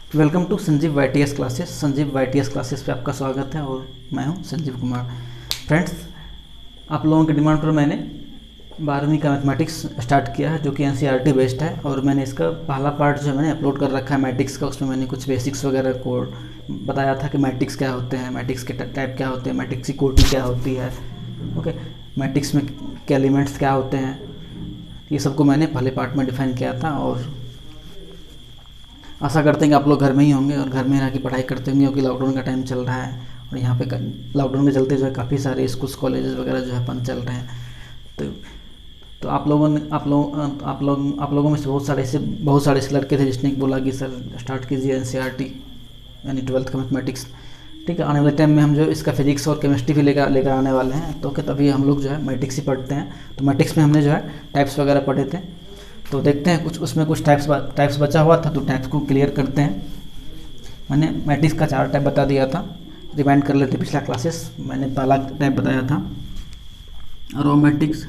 Welcome to Sanjeev YTS classes. Sanjeev YTS classes पे आपका स्वागत है और मैं हूं संजीव कुमार। फ्रेंड्स, आप लोगों की डिमांड पर मैंने 12वीं का मैथमेटिक्स स्टार्ट किया है, जो कि एनसीईआरटी बेस्ड है। और मैंने इसका पहला पार्ट जो मैंने अपलोड कर रखा है मैट्रिक्स का। उसमें मैंने कुछ बेसिक्स वगैरह को बताया था कि मैट्रिक्स क्या होते हैं, मैट्रिक्स के टाइप क्या होते हैं, मैट्रिक्स की कोटि क्या होती है, ओके, मैट्रिक्स में के एलिमेंट्स क्या होते हैं, ये सबको मैंने पहले पार्ट में डिफाइन किया था। और आशा करते हैं कि आप लोग घर में ही होंगे और घर में रह के पढ़ाई करते होंगे, क्योंकि लॉकडाउन का टाइम चल रहा है और यहाँ पे लॉकडाउन के चलते जो है काफ़ी सारे स्कूल्स कॉलेजेस वगैरह जो है बंद चल रहे हैं। तो आप लोगों में से बहुत सारे ऐसे लड़के थे जिसने बोला कि सर स्टार्ट कीजिए एनसीईआरटी यानी 12th का मैथमेटिक्स। ठीक है, आने वाले टाइम में हम जो इसका फिजिक्स और केमिस्ट्री भी लेकर आने वाले हैं। तो तभी हम लोग जो है मैट्रिक्स ही पढ़ते हैं। तो मैट्रिक्स में हमने जो है टाइप्स वगैरह पढ़े थे, तो देखते हैं उसमें कुछ टाइप्स बचा हुआ था, तो टाइप्स को क्लियर करते हैं। मैंने मैट्रिक्स का 4 टाइप बता दिया था, रिमाइंड कर लेते पिछला क्लासेस। मैंने पहला टाइप बताया था रो मैट्रिक्स,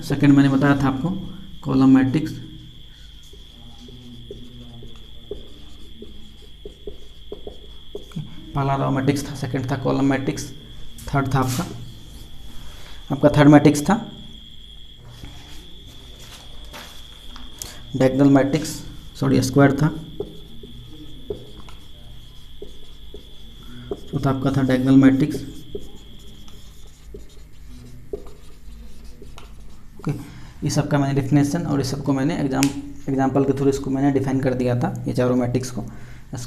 सेकंड मैंने बताया था आपको कॉलम मैट्रिक्स, पहला रो मैट्रिक्स था, सेकंड था कॉलम मैट्रिक्स, थर्ड था आपका थर्ड मैट्रिक्स था डायगोनल मैट्रिक्स, स्क्वायर था। चौथा आपका था डायगोनल मैट्रिक्स। ओके, ये सब का मैंने डेफिनेशन और इस सबको मैंने एग्जाम्पल के थ्रू इसको मैंने डिफाइन कर दिया था, ये चारों मैट्रिक्स को।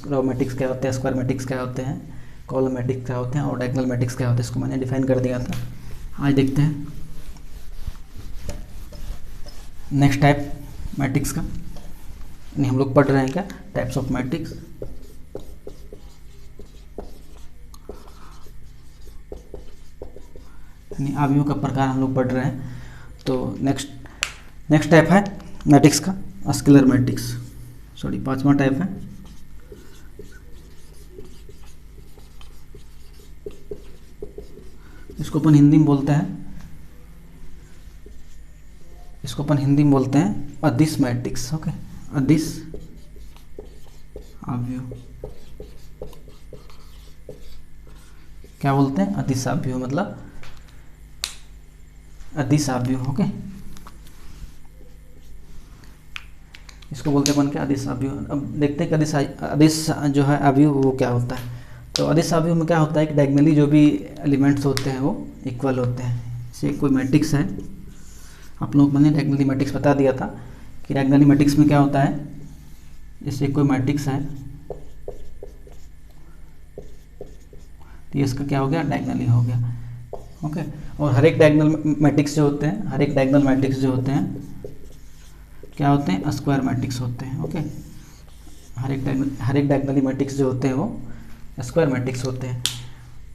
रो मैट्रिक्स क्या होते हैं, स्क्वायर मैट्रिक्स क्या होते हैं, कॉलम मैट्रिक्स क्या होते हैं और डायगोनल मैट्रिक्स क्या होते हैं, इसको मैंने डिफाइन कर दिया था। आज देखते हैं नेक्स्ट टाइप मैट्रिक्स का। यानी हम लोग पढ़ रहे हैं क्या, टाइप्स ऑफ मैट्रिक्स। यानी आव्यूह का प्रकार हम लोग पढ़ रहे हैं। तो नेक्स्ट टाइप है मैट्रिक्स का स्केलर मैट्रिक्स, 5वां टाइप है। इसको अपन हिंदी में बोलते हैं अदिश मैट्रिक्स। ओके, अदिश आव्यूह क्या बोलते हैं, अदिश आव्यूह, मतलब अदिश आव्यूह। ओके, इसको बोलते हैं अपन क्या, अदिश आव्यूह। अब देखते हैं कि अदिश जो है आव्यूह वो क्या होता है। तो अदिश आव्यूह में क्या होता है कि डायगोनली जो भी एलिमेंट्स होते हैं वो इक्वल होते हैं। जैसे कोई मैट्रिक्स है, आप लोगों को मैंने डायगोनली मैट्रिक्स बता दिया था कि डायगोनली मैट्रिक्स में क्या होता है। जैसे कोई मैट्रिक्स है तो इसका क्या हो गया, डायगोनली हो गया। ओके, और हर एक डायगोनल मैट्रिक्स जो होते हैं क्या होते हैं, स्क्वायर मैट्रिक्स होते हैं। ओके, हर एक डायगोनली मैट्रिक्स जो होते हैं वो स्क्वायर मैट्रिक्स होते हैं।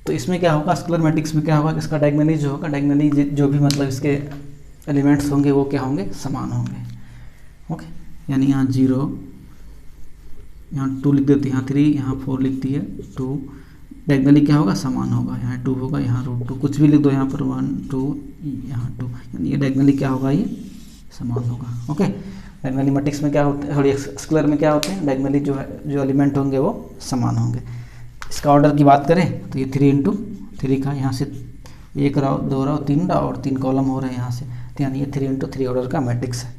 तो इसमें क्या होगा, स्केलर मैट्रिक्स में क्या होगा, इसका डायगोनली जो भी मतलब इसके एलिमेंट्स होंगे वो क्या होंगे, समान होंगे। ओके, यानी यहाँ 0, यहाँ 2 लिख देते हैं, यहाँ 3, यहाँ 4 लिखती है 2, डायगोनली क्या होगा, समान होगा। यहाँ 2 होगा, यहाँ √2 कुछ भी लिख दो, यहाँ पर 1 2, यहाँ 2, यानी ये डायगोनली क्या होगा, ये समान होगा। ओके, डायगोनली मैट्रिक्स में क्या होते हैं, थोड़ी स्केलर में क्या होते हैं, डायगोनली जो एलिमेंट होंगे वो समान होंगे। इसका ऑर्डर की बात करें तो ये 3 × 3 का, यहाँ से 1 रो 2 रो 3 रो और 3 कॉलम हो रहे हैं यहाँ से, तो यानी ये 3 × 3 ऑर्डर का मैट्रिक्स है।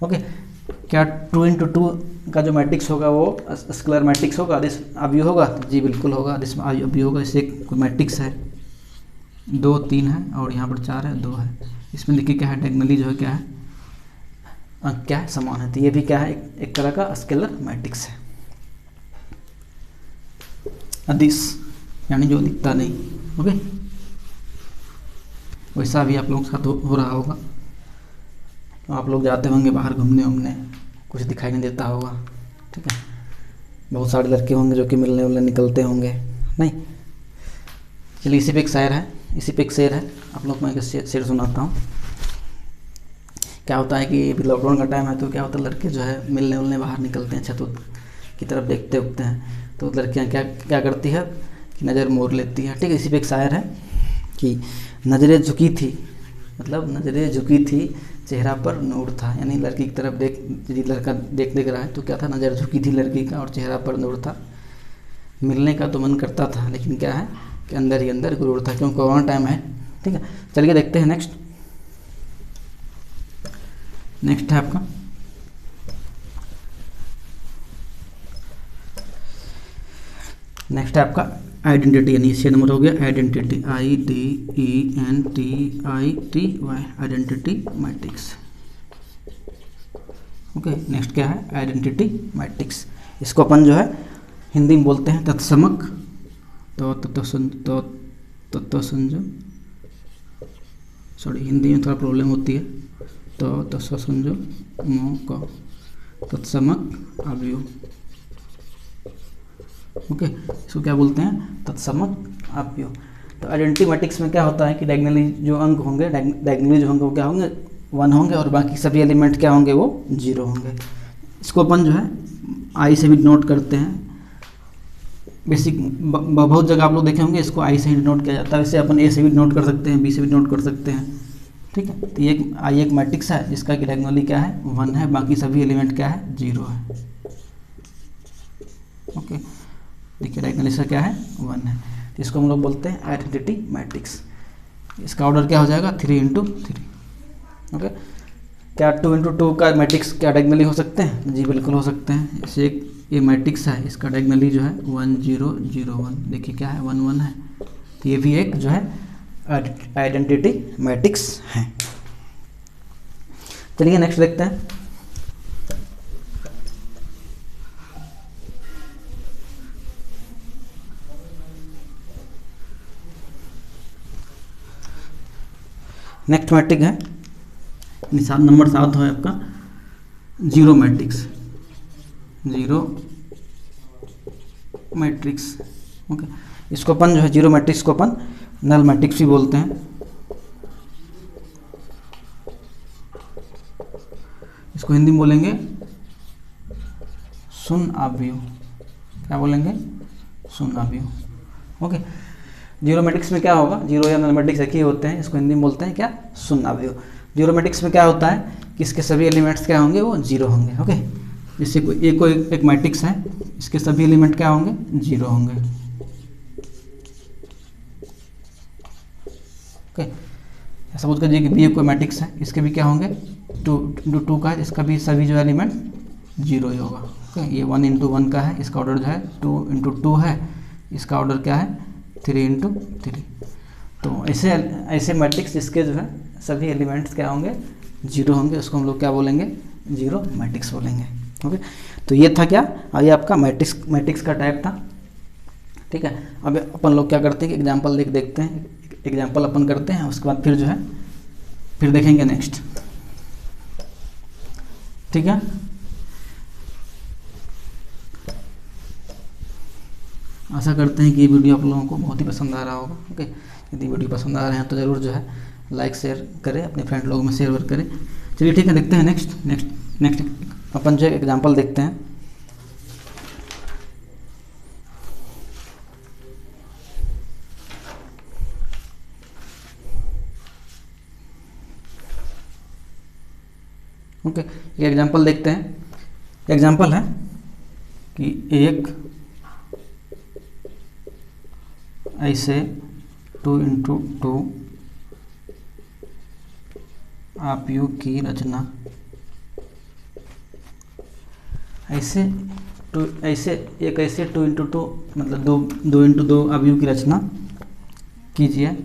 ओके, क्या 2 × 2 का जो मैट्रिक्स होगा वो स्केलर मैट्रिक्स होगा, अदिश आव्यूह होगा? जी बिल्कुल होगा, अदिश आव्यूह होगा। इससे कोई मैट्रिक्स है 2 3 है और यहाँ पर 4 है 2 है, इसमें देखिए क्या है, डायगोनली जो है क्या है, क्या है, समान है। तो ये भी क्या है, एक तरह का स्केलर मैट्रिक्स है। अदिश यानी जो दिखता नहीं। ओके, वैसा भी आप लोगों के साथ हो रहा होगा। तो आप लोग जाते होंगे बाहर घूमने, कुछ दिखाई नहीं देता होगा। ठीक है, बहुत सारे लड़के होंगे जो कि मिलने निकलते होंगे नहीं। चलिए, इसी पे एक शेर है, आप लोग को मैं शेर सुनाता हूँ। क्या होता है कि अभी लॉकडाउन का टाइम है, तो क्या होता है, लड़के जो है मिलने बाहर निकलते हैं, छत की तरफ देखते उगते हैं। तो लड़कियां क्या करती है कि नज़र मोड़ लेती है। ठीक है, इसी पे एक शायर है कि नज़रें झुकी थी चेहरा पर नूर था, यानी लड़की की तरफ यदि लड़का देख रहा है तो क्या था, नज़र झुकी थी लड़की का और चेहरा पर नूर था। मिलने का तो मन करता था, लेकिन क्या है कि अंदर ही अंदर गुरूर था, क्योंकि कोरोना टाइम है। ठीक है, चलिए देखते हैं नेक्स्ट है आपका आइडेंटिटी, यानी 6 नंबर हो गया identity, IDENTITY, identity matrix. Okay, next क्या है, आइडेंटिटी मैट्रिक्स। इसको अपन जो है हिंदी में बोलते हैं तत्समक, सॉरी हिंदी में थोड़ा प्रॉब्लम होती है, तत्समक अवयव। ओके, इसको क्या बोलते हैं, तत्समक अवयव। तो आइडेंटिटी मैट्रिक्स में क्या होता है कि डायगोनली जो अंक होंगे, डायगोनली जो होंगे वो क्या होंगे, 1 होंगे, और बाकी सभी एलिमेंट क्या होंगे, वो 0 होंगे। इसको अपन जो है आई से भी नोट करते हैं। बेसिक बहुत जगह आप लोग देखे होंगे इसको आई से ही नोट किया जाता है, वैसे अपन ए से भी नोट कर सकते हैं, बी से भी नोट कर सकते हैं। ठीक है, तो ये आई एक मैट्रिक्स है जिसका कि डायगोनली क्या है, 1 है, बाकी सभी एलिमेंट क्या है, 0 है। ओके, देखिए डायगोनली से क्या है, 1 है, तो इसको हम लोग बोलते हैं आइडेंटिटी मैट्रिक्स। इसका ऑर्डर क्या हो जाएगा, 3 × 3। ओके, क्या 2 × 2 का मैट्रिक्स क्या डायगोनली हो सकते हैं, जी बिल्कुल हो सकते हैं। इसे एक ये मैट्रिक्स है, इसका डायगोनली जो है 1 0 0 1, देखिए क्या है 1 1 है, तो ये भी एक जो है आइडेंटिटी मैट्रिक्स है। चलिए नेक्स्ट देखते हैं। नेक्स्ट मैट्रिक है, नंबर 7 है आपका जीरो मैट्रिक्स, ओके। इसको अपन जो है जीरो मैट्रिक्स को अपन नल मैट्रिक्स भी बोलते हैं। इसको हिंदी में बोलेंगे शून्य अवयव, क्या बोलेंगे, शून्य अवयव। ओके, जीरो मैट्रिक्स में क्या होगा, जीरो या नल मैट्रिक्स एक ही होते हैं, इसको हिंदी में बोलते हैं क्या, शून्य अवयव। जीरो मैट्रिक्स में क्या होता है कि इसके सभी एलिमेंट्स क्या होंगे, वो जीरो होंगे। ओके, जैसे कोई एक मैट्रिक्स है, इसके सभी एलिमेंट क्या होंगे, जीरो होंगे। ओके, सपोज करिए कि बी कोई मैट्रिक्स है, इसके भी क्या होंगे, 2 का है, इसका भी सभी जो एलिमेंट जीरो ही होगा। ओके, ये 1 × 1 का है, इसका ऑर्डर जो है 2 × 2 है, इसका ऑर्डर क्या है 3 × 3। तो ऐसे मैट्रिक्स जिसके जो है सभी एलिमेंट्स क्या होंगे, जीरो होंगे, उसको हम लोग क्या बोलेंगे, जीरो मैट्रिक्स बोलेंगे। ओके, तो ये था क्या, ये आपका मैट्रिक्स का टाइप था। ठीक है, अब अपन लोग क्या करते हैं कि एग्जाम्पल देखते हैं, एग्जाम्पल अपन करते हैं, उसके बाद फिर जो है फिर देखेंगे नेक्स्ट। ठीक है, आशा करते हैं कि ये वीडियो आप लोगों को बहुत ही पसंद आ रहा होगा। ओके, यदि वीडियो पसंद आ रहे हैं तो ज़रूर जो है लाइक शेयर करें, अपने फ्रेंड लोगों में शेयर करें। चलिए ठीक है, देखते हैं नेक्स्ट अपन जो एग्जांपल देखते हैं। ओके, ये एग्जांपल देखते हैं। एग्जांपल है कि एक ऐसे 2 × 2 अवयव की रचना, ऐसे एक ऐसे 2 × 2 मतलब 2 × 2 अवयव की रचना कीजिए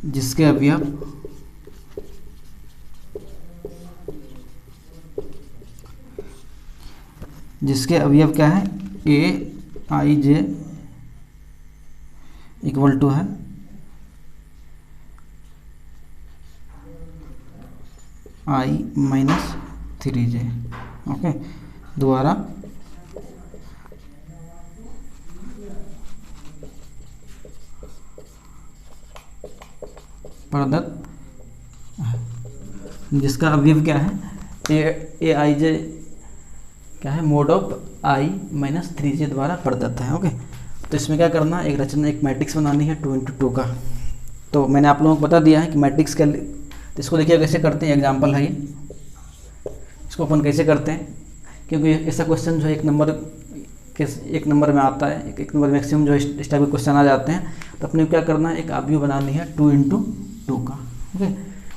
जिसके अवयव क्या है, AIJ इक्वल टू है I-3J। ओके, द्वारा प्रदत्त, जिसका अवयव क्या है, AIJ क्या है, मोड ऑफ I-3J द्वारा प्रदत्त है। ओके, तो इसमें क्या करना है, एक रचना, एक मैट्रिक्स बनानी है 2 × 2 का। तो मैंने आप लोगों को बता दिया है कि मैट्रिक्स के, तो इसको देखिए कैसे करते हैं, एग्जाम्पल है ये, इसको अपन कैसे करते हैं, क्योंकि ऐसा क्वेश्चन जो है एक नंबर में आता है, एक नंबर मैक्सिमम जो है इस टाइप के क्वेश्चन आ जाते हैं। तो अपने को क्या करना है, एक आव्यूह बनानी है 2 × 2 का, ओके।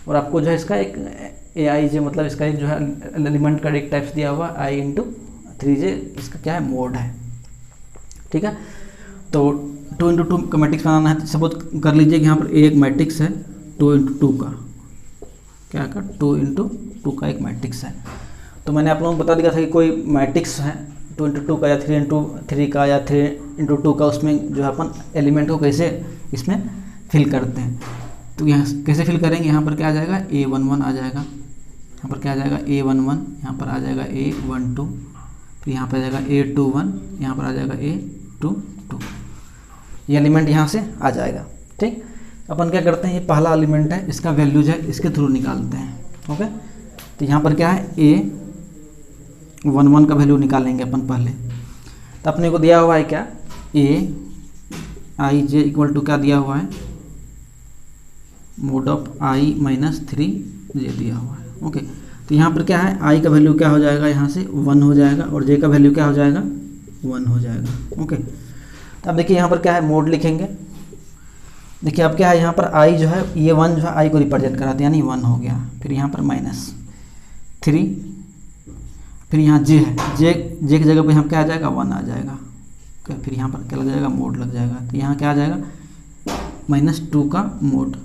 और आपको जो है इसका एक AIJ मतलब इसका एक जो है एलिमेंट का एक टाइप्स दिया हुआ I × 3j, इसका क्या है, मोड है, ठीक है। तो 2 × 2 का मैट्रिक्स बनाना है। सपोज कर लीजिए कि यहाँ पर एक मैट्रिक्स है 2 × 2 का, क्या का 2 × 2 का एक मैट्रिक्स है। तो मैंने आप लोगों को बता दिया था कि कोई मैट्रिक्स है 2 × 2 का या 3 × 3 का या 3 × 2 का, उसमें जो है अपन एलिमेंट को कैसे इसमें फिल करते हैं। तो यहाँ कैसे फिल करेंगे, यहाँ पर क्या आ जाएगा, A11 आ जाएगा, यहाँ पर क्या आ जाएगा A11, यहाँ पर आ जाएगा A12, फिर यहाँ पर आ जाएगा A21, यहाँ पर आ जाएगा A22, ये एलिमेंट यहाँ से आ जाएगा, ठीक। अपन क्या करते हैं, ये पहला एलिमेंट है, इसका वैल्यू जो है इसके थ्रू निकालते हैं, ओके। तो यहाँ पर क्या है, A11 का वैल्यू निकालेंगे अपन पहले। तो अपने को दिया हुआ है क्या, AIJ = क्या दिया हुआ है, mod ऑफ I - 3j दिया हुआ है, ओके। तो यहाँ पर क्या है, I का वैल्यू क्या हो जाएगा, यहाँ से 1 हो जाएगा, और J का वैल्यू क्या हो जाएगा, 1 हो जाएगा, ओके। तो अब देखिए यहाँ पर क्या है, मोड लिखेंगे। देखिए अब क्या है, यहाँ पर I जो है, ये 1 जो है I को रिप्रेजेंट कराते हैं, यानी 1 हो गया। फिर यहाँ पर -3, फिर यहाँ J है, J की जगह पे यहाँ क्या आ जाएगा, 1 आ जाएगा, ओके। फिर यहाँ पर क्या लग जाएगा, मोड लग जाएगा। तो यहाँ क्या आ जाएगा, -2 का मोड।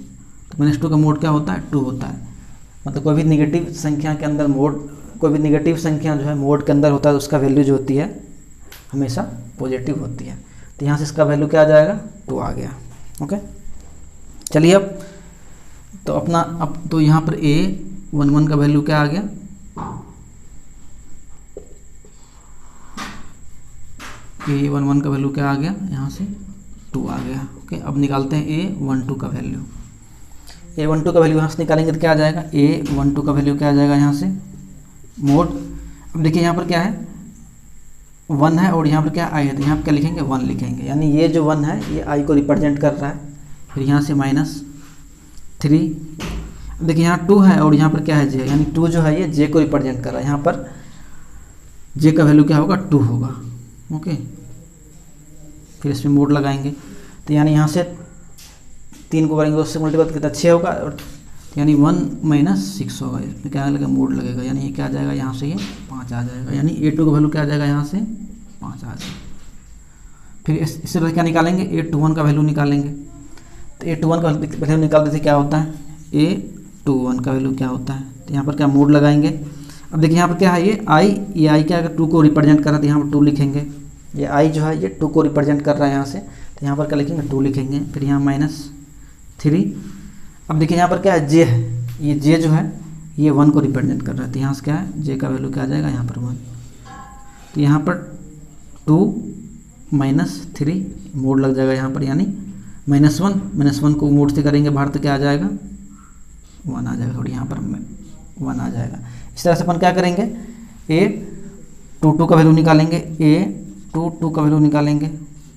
तो -2 का मोड क्या होता है, 2 होता है। मतलब कोई भी निगेटिव संख्या के अंदर मोड, कोई भी निगेटिव संख्या जो है मोड के अंदर होता है, उसका वैल्यू जो होती है हमेशा पॉजिटिव होती है। तो यहाँ से इसका वैल्यू क्या आ जाएगा, 2 आ गया, ओके। चलिए अब तो अपना, अब तो यहाँ पर A11 का वैल्यू क्या आ गया, A11 का वैल्यू क्या आ गया, यहाँ से 2 आ गया, ओके। अब निकालते हैं A12 का वैल्यू। A12 का वैल्यू यहाँ से निकालेंगे तो क्या आ जाएगा, A12 का वैल्यू क्या आ जाएगा, यहाँ से मोड। अब देखिए यहाँ पर क्या है, 1 है और यहाँ पर क्या I है, तो यहाँ पर क्या लिखेंगे, 1 लिखेंगे, यानी ये जो 1 है ये I को रिप्रेजेंट कर रहा है। फिर यहाँ से -3, अब देखिए यहाँ 2 है और यहाँ पर क्या है, J, यानी 2 जो है ये J को रिप्रेजेंट कर रहा है। यहाँ पर J का वैल्यू क्या होगा, 2 होगा, ओके। फिर इसमें मोड लगाएंगे, तो यानी यहाँ से 3 को करेंगे, उससे मल्टीप्लाई करके 6 होगा, और यानी 1 - 6 होगा, इसमें क्या लगेगा, मोड लगेगा, यानी ये क्या आ जाएगा, यहाँ से ये 5 आ जाएगा, यानी A2 का वैल्यू क्या आ जाएगा, यहाँ से 5 आ जाएगा। फिर इससे क्या निकालेंगे, A21 का वैल्यू निकालेंगे। तो A21 का वैल्यू निकालते थे, क्या होता है, A21 का वैल्यू क्या होता है, तो यहाँ पर क्या मोड लगाएंगे। अब देखिए यहाँ पर क्या है, ये I क्या है, 2 को रिप्रेजेंट कर रहा है, तो यहाँ पर 2 लिखेंगे। ये I जो है ये 2 को रिप्रेजेंट कर रहा है यहाँ से, तो यहाँ पर क्या लिखेंगे, 2 लिखेंगे। फिर यहाँ -3, अब देखिए यहाँ पर क्या है, J है, ये J जो है ये 1 को रिप्रेजेंट कर रहा है, तो यहाँ से क्या है, J का वैल्यू क्या आ जाएगा, यहाँ पर 1। तो यहाँ पर 2 - 3 मोड लग जाएगा यहाँ पर, यानी -1 को मोड से करेंगे बाहर तो क्या आ जाएगा, 1 आ जाएगा, और यहाँ पर 1 आ जाएगा। इस तरह से अपन क्या करेंगे, A22 का वैल्यू निकालेंगे, A22 का वैल्यू निकालेंगे।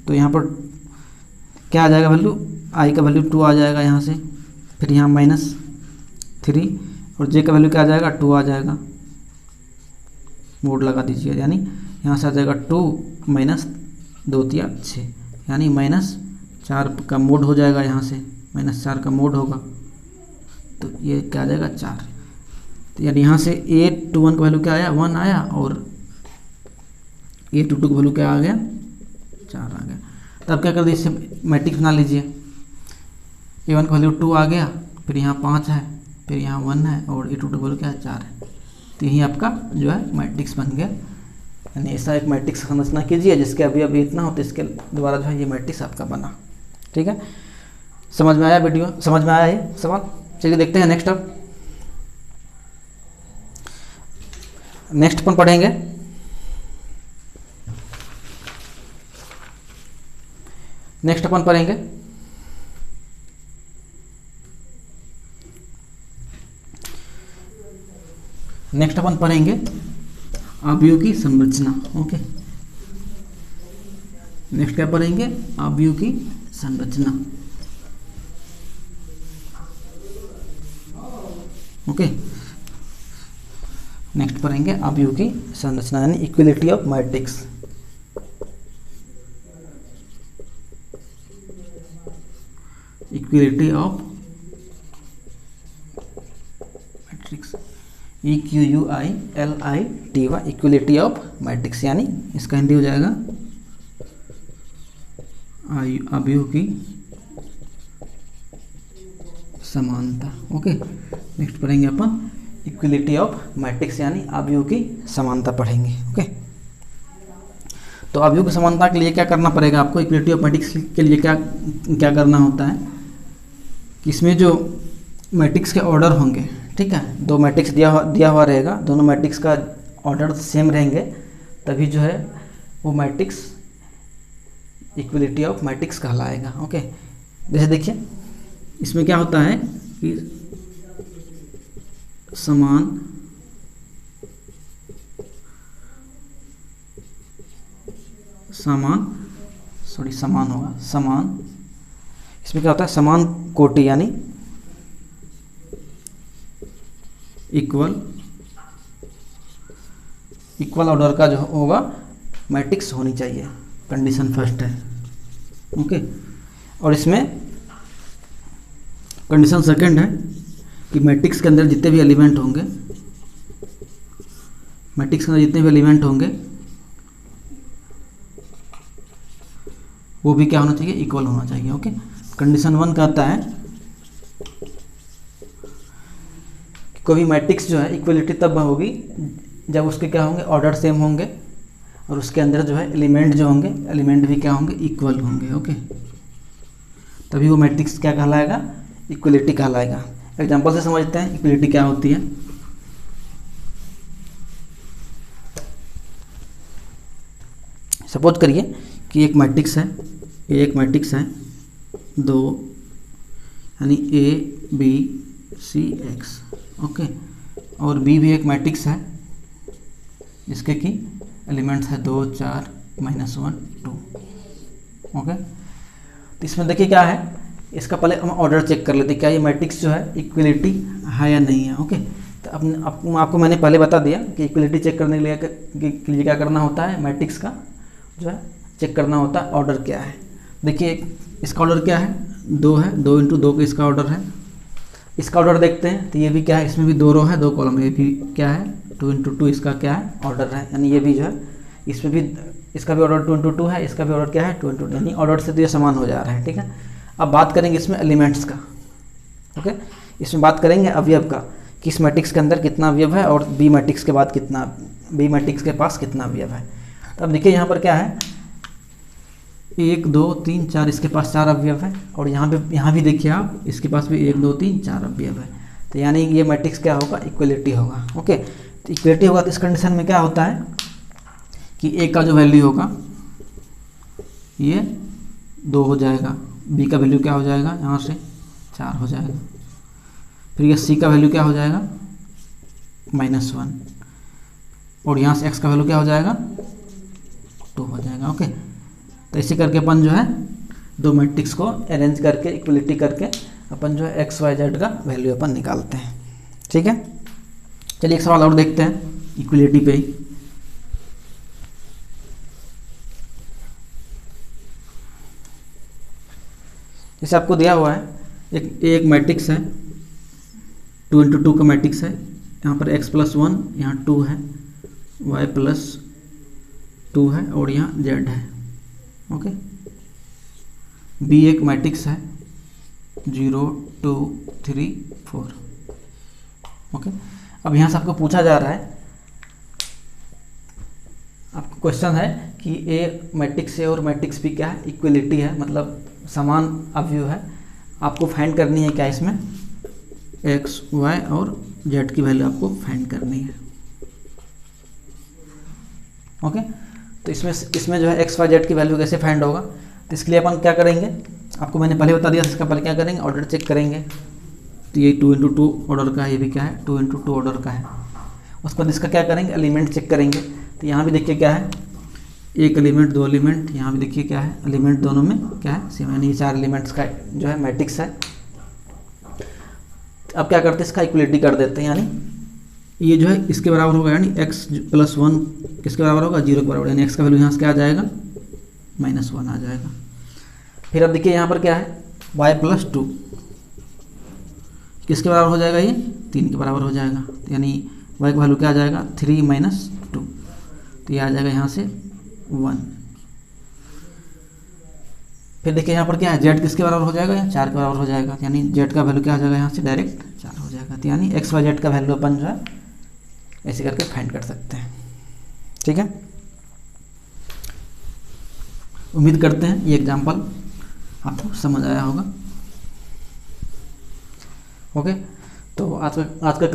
तो यहाँ पर क्या आ जाएगा वैल्यू, I का वैल्यू 2 आ जाएगा यहाँ से। फिर यहाँ -3 और J का वैल्यू क्या आ जाएगा, 2 आ जाएगा, मोड लगा दीजिए, यानी यहाँ से आ जाएगा 2 - 2 × 6, यानी -4 का मोड हो जाएगा, यहाँ से -4 का मोड होगा, तो ये क्या आ जाएगा, 4। तो यानी यहाँ से A21 का वैल्यू क्या आया, 1 आया, और A22 का वैल्यू क्या आ गया, 4 आ गया। तब क्या कर दीजिए, इससे मैट्रिक्स बना लीजिए। A1 का वैल्यू 2 आ गया, फिर यहाँ 5 है, फिर यहाँ 1 है, और A22 का वैल्यू क्या है, 4 है। तो यही आपका जो है मैट्रिक्स बन गया। यानी ऐसा एक मैट्रिक्स संरचना कीजिए जिसके अभी इतना हो, तो इसके द्वारा जो है ये मैट्रिक्स आपका बना। ठीक है, समझ में आया वीडियो, समझ में आया ये सवाल। चलिए देखते हैं नेक्स्ट। अब नेक्स्ट अपन पढ़ेंगे नेक्स्ट अपन पढ़ेंगे आव्यूह की संरचना। ओके, नेक्स्ट क्या पढ़ेंगे, आव्यूह की संरचना। ओके, नेक्स्ट पढ़ेंगे अवयव की संरचना यानी equality of matrix. Equality of matrix, EQUILITY, equality of matrix यानी इसका हिंदी हो जाएगा अवयव की समानता। ओके, नेक्स्ट पढ़ेंगे अपन इक्विलिटी ऑफ मैट्रिक्स यानी अवयव की समानता पढ़ेंगे। ओके, तो अवयव की समानता के लिए क्या करना पड़ेगा आपको, इक्विलिटी ऑफ मैट्रिक्स के लिए क्या क्या करना होता है कि इसमें जो मैट्रिक्स के ऑर्डर होंगे, ठीक है, दो मैट्रिक्स दिया हुआ रहेगा, दोनों मैट्रिक्स का ऑर्डर सेम रहेंगे, तभी जो है वो मैट्रिक्स इक्विलिटी ऑफ मैट्रिक्स कहलाएगा। ओके, जैसे देखिए इसमें क्या होता है कि समान इसमें क्या होता है, समान कोटि यानी इक्वल ऑर्डर का जो होगा मैट्रिक्स होनी चाहिए, कंडीशन फर्स्ट है। ओके, और इसमें कंडीशन सेकंड है कि मैट्रिक्स के अंदर जितने भी एलिमेंट होंगे, वो भी क्या होना चाहिए, इक्वल होना चाहिए। ओके, कंडीशन 1 कहता है कि कोई भी मैट्रिक्स जो है इक्वलिटी तब होगी जब उसके क्या होंगे, ऑर्डर सेम होंगे और उसके अंदर जो है एलिमेंट जो होंगे, एलिमेंट भी क्या होंगे, इक्वल होंगे। ओके, तभी वो मैट्रिक्स क्या कहलाएगा, इक्वलिटी कहलाएगा। एग्जांपल से समझते हैं इक्वलिटी क्या होती है। सपोज करिए कि एक मैट्रिक्स है, दो यानी ABCX। ओके, और B भी एक मैट्रिक्स है जिसके कि एलिमेंट्स है 2 4 -1 2। ओके, तो इसमें देखिए क्या है, इसका पहले हम ऑर्डर चेक कर लेते हैं क्या ये मैट्रिक्स जो है इक्विलिटी है या नहीं है। ओके, तो आपको मैंने पहले बता दिया कि इक्विलिटी चेक करने के लिए क्या करना होता है, मैट्रिक्स का जो है चेक करना होता है ऑर्डर क्या है। देखिए इसका ऑर्डर क्या है, 2 है, 2 × 2 का इसका ऑर्डर है। इसका ऑर्डर देखते हैं तो ये भी क्या है, इसमें भी 2 रो है 2 कॉलम, ये भी क्या है 2 × 2 इसका क्या है, ऑर्डर है, यानी ये भी जो है इसमें भी इसका भी ऑर्डर 2 × 2 है, इसका भी ऑर्डर क्या है 2 × 2, यानी ऑर्डर से तो ये समान हो जा रहा है। ठीक है, अब बात करेंगे इसमें एलिमेंट्स का। ओके, इसमें बात करेंगे अवयव का कि इस मैट्रिक्स के अंदर कितना अवयव है और बी मैट्रिक्स के बाद कितना, बी मैट्रिक्स के पास कितना अवयव है। तो अब देखिए यहाँ पर क्या है, 1 2 3 4, इसके पास 4 अवयव है, और यहाँ भी देखिए आप, इसके पास भी 1 2 3 4 अवयव है। तो यानी ये मैट्रिक्स क्या होगा, इक्वलिटी होगा। ओके, तो इक्वलिटी होगा तो इस कंडीशन में क्या होता है कि ए का जो वैल्यू होगा ये 2 हो जाएगा, बी का वैल्यू क्या हो जाएगा, यहाँ से 4 हो जाएगा, फिर ये सी का वैल्यू क्या हो जाएगा -1, और यहाँ से एक्स का वैल्यू क्या हो जाएगा 2 हो जाएगा। ओके, तो ऐसे करके अपन जो है दो मैट्रिक्स को अरेंज करके इक्वलिटी करके अपन जो है एक्स वाई जेड का वैल्यू अपन निकालते हैं। ठीक है, चलिए एक सवाल और देखते हैं इक्वलिटी पे ही। जैसे आपको दिया हुआ है एक मैट्रिक्स है, 2 × 2 का मैट्रिक्स है, यहाँ पर x+1, यहाँ 2 है, y+2 है, और यहाँ z है। ओके, बी एक मैट्रिक्स है 0 2 3 4। ओके, अब यहाँ से आपको पूछा जा रहा है, आपको क्वेश्चन है कि ए मैट्रिक्स ए और मैट्रिक्स बी क्या है, इक्वलिटी है, मतलब समान अवयव है। आपको फाइंड करनी है क्या, इसमें एक्स वाई और जेड की वैल्यू आपको फाइंड करनी है। ओके, तो इसमें जो है एक्स वाई जेड की वैल्यू कैसे फाइंड होगा, तो इसके लिए अपन क्या करेंगे, आपको मैंने पहले बता दिया, इसका पहले क्या करेंगे, ऑर्डर चेक करेंगे। तो ये 2 × 2 ऑर्डर का है, ये भी क्या है 2 × 2 ऑर्डर का है। उसके बाद इसका क्या करेंगे, एलिमेंट चेक करेंगे। तो यहाँ भी देखिए क्या है, एक एलिमेंट 2 एलिमेंट, यहाँ भी देखिए क्या है, एलिमेंट दोनों में क्या है सेम, यानी ये 4 एलिमेंट्स का जो है मैट्रिक्स है। अब क्या करते हैं, इसका इक्वलिटी कर देते हैं, यानी ये जो है इसके बराबर होगा, यानी x प्लस 1 किसके बराबर होगा, 0 के बराबर, यानी x का वैल्यू यहाँ से क्या आ जाएगा, -1 आ जाएगा। फिर अब देखिए यहाँ पर क्या है, y प्लस 2 किसके बराबर हो जाएगा, ये 3 के बराबर हो जाएगा, यानी y का वैल्यू क्या आ जाएगा, 3 माइनस 2, तो ये आ जाएगा यहाँ से 1। फिर देखिए यहाँ पर क्या है, z किसके बराबर हो जाएगा, यहाँ 4 के बराबर हो जाएगा, यानी z का वैल्यू क्या आ जाएगा, यहाँ से डायरेक्ट 4 हो जाएगा। तो यानी x y z का वैल्यू अपन जो है ऐसे करके फाइंड कर सकते हैं। ठीक है, उम्मीद करते हैं ये एग्जाम्पल आपको समझ आया होगा। ओके, तो आज का क्लास